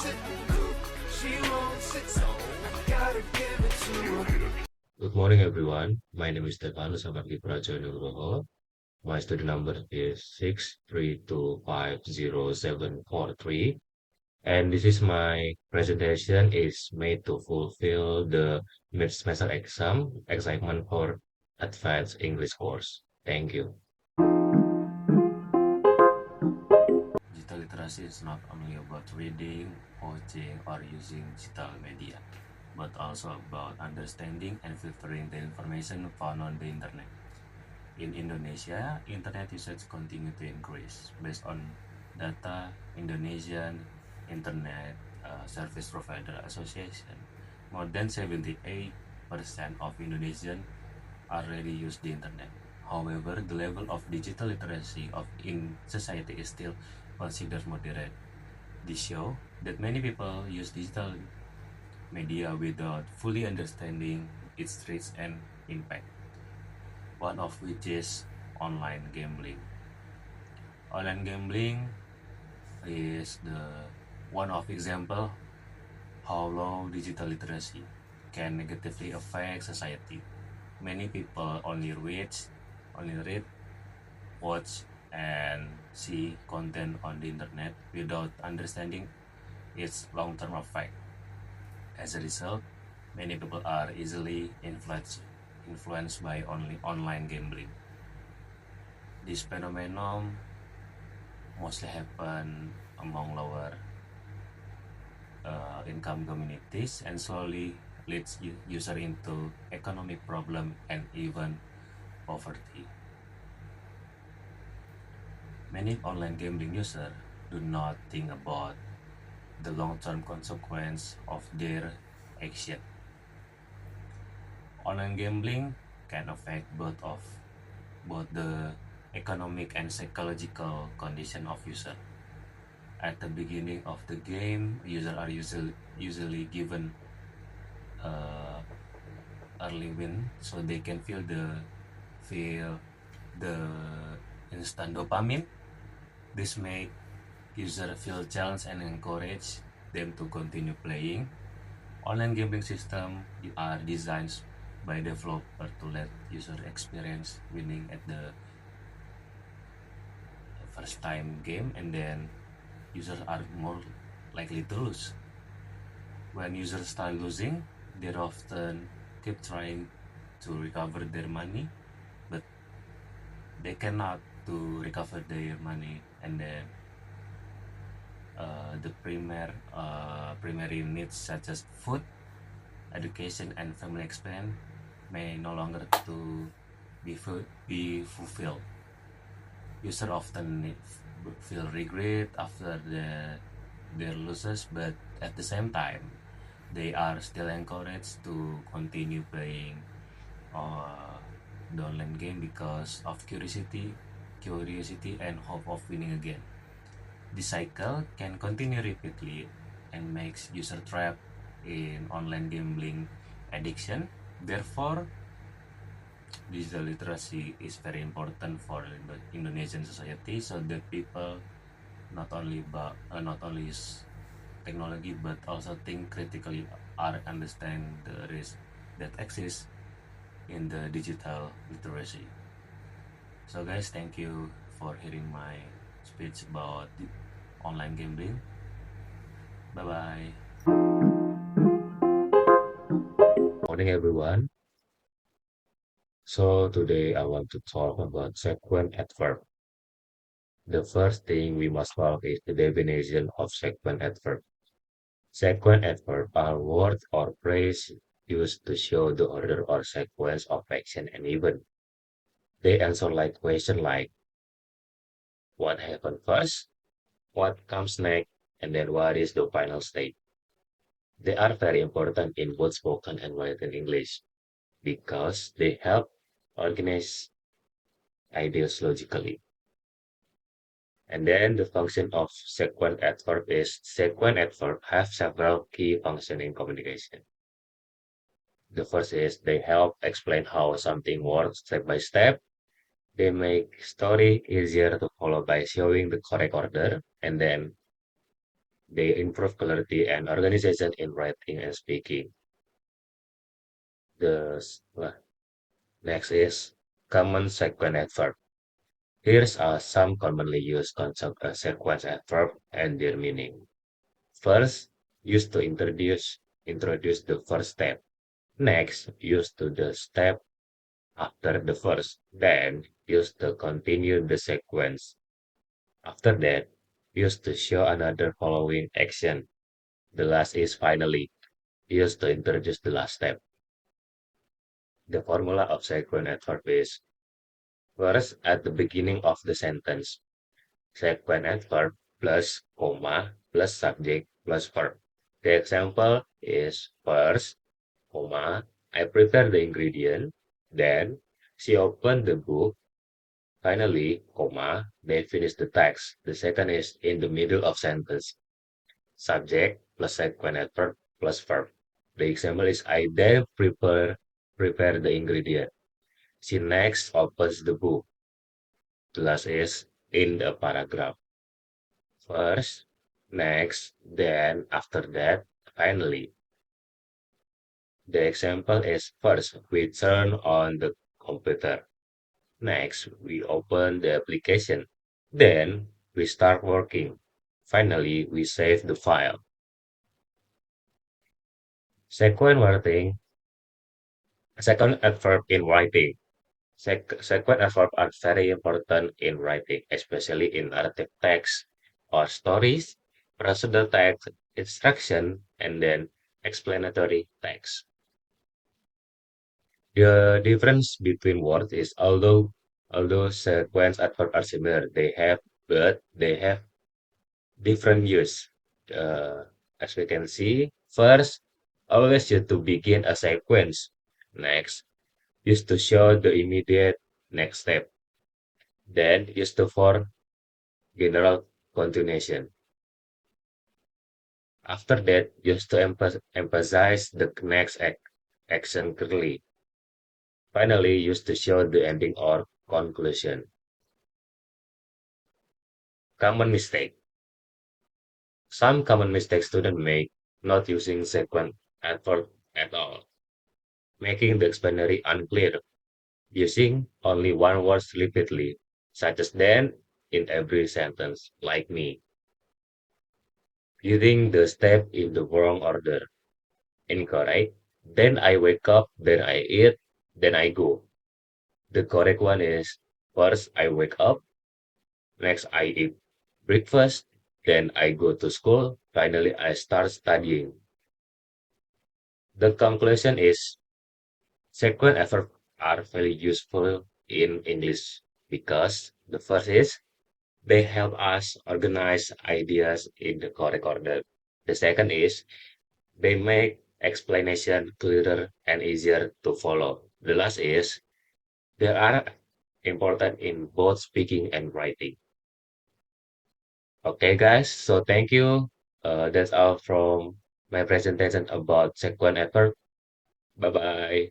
sit and cook, she won't sit, so I gotta give it to her. Good morning, everyone. My name is Stefanus Abadi Prajonugroho. My student number is 632500743. And this is my presentation is made to fulfill the mid-semester exam excitement for advanced English course. Thank you. Digital literacy is not only about reading, watching, or using digital media, but also about understanding and filtering the information found on the internet. In Indonesia, internet usage continues to increase. Based on data Indonesian Internet Service Provider Association, more than 78% of Indonesians already use the internet. However, the level of digital literacy in society is still considered moderate. This shows that many people use digital media without fully understanding its risks and impact, one of which is online gambling. Online gambling is the one of example how low digital literacy can negatively affect society. Many people only read, watch, and see content on the internet without understanding its long-term effect. As a result, many people are easily influenced by only online gambling. This phenomenon mostly happen among lower income communities and slowly leads user into economic problem and even poverty. Many online gambling users do not think about the long-term consequence of their action. Online gambling can affect both the economic and psychological condition of user. At the beginning of the game, users are usually given early win, so they can feel the instant dopamine. This make user feel challenged and encourage them to continue playing. Online gambling system are designed by developer to let user experience winning at the first time game, and then users are more likely to lose. When users start losing, they often keep trying to recover their money, but they cannot to recover their money, and then the primary needs such as food, education, and family expense may no longer to be fulfilled. Users often feel regret after their losses, but at the same time, they are still encouraged to continue playing the online game because of curiosity and hope of winning again. This cycle can continue repeatedly and makes user trapped in online gambling addiction. Therefore, digital literacy is very important for the Indonesian society, so that people not only use technology but also think critically or understand the risk that exists in the digital literacy. So guys, thank you for hearing my speech about online gambling. Bye bye. Morning, everyone. So today I want to talk about sequent adverb. The first thing we must talk is the definition of sequent adverb. Sequent adverb are words or phrase used to show the order or sequence of action and event. They answer like question like what happened first, what comes next, and then what is the final state. They are very important in both spoken and written English because they help organize ideas logically. And then the function of sequent adverb is sequent adverb have several key functions in communication. The first is they help explain how something works step by step. They make story easier to follow by showing the correct order. And then They improve clarity and organization in writing and speaking. The next is common sequence adverb. Here's some commonly used concept sequence adverb and their meaning. First, used to introduce the first step. Next, used to the step after the first. Then, used to continue the sequence. After that, used to show another following action. The last is finally used to introduce the last step. The formula of sequence adverb is first at the beginning of the sentence. Sequence adverb plus comma plus subject plus verb. The example is first, comma, I prepare the ingredient, then she opened the book, finally, comma, they finish the text. The second is in the middle of sentence. Subject plus sequence adverb plus verb. The example is I then prepare the ingredient. She next opens the book. The last is in the paragraph. First, next, then, after that, finally. The example is first, we turn on the computer. Next, we open the application. Then, we start working. Finally, we save the file. Second wording, second adverb in writing. Sequence adverbs are very important in writing, especially in narrative text or stories, personal text, instruction, and then explanatory text. The difference between words is although sequence adverbs are similar, they have different use. As we can see, first, always used to begin a sequence. Next, used to show the immediate next step. Then used to for general continuation. After that, used to emphasize the next action clearly. Finally, used to show the ending or conclusion. Common mistake. Some common mistakes students make not using sequence adverb at all, making the explanatory unclear, using only one word repeatedly, such as then in every sentence, like me. Using the step in the wrong order, incorrect. Then I wake up, then I eat, then I go. The correct one is first I wake up, next I eat breakfast, then I go to school, finally I start studying. The conclusion is sequence adverbs are very useful in English because the first is they help us organize ideas in the correct order. The second is they make explanation clearer and easier to follow. The last is they are important in both speaking and writing. Okay, guys, so thank you. That's all from my presentation about sequence adverb. Bye bye.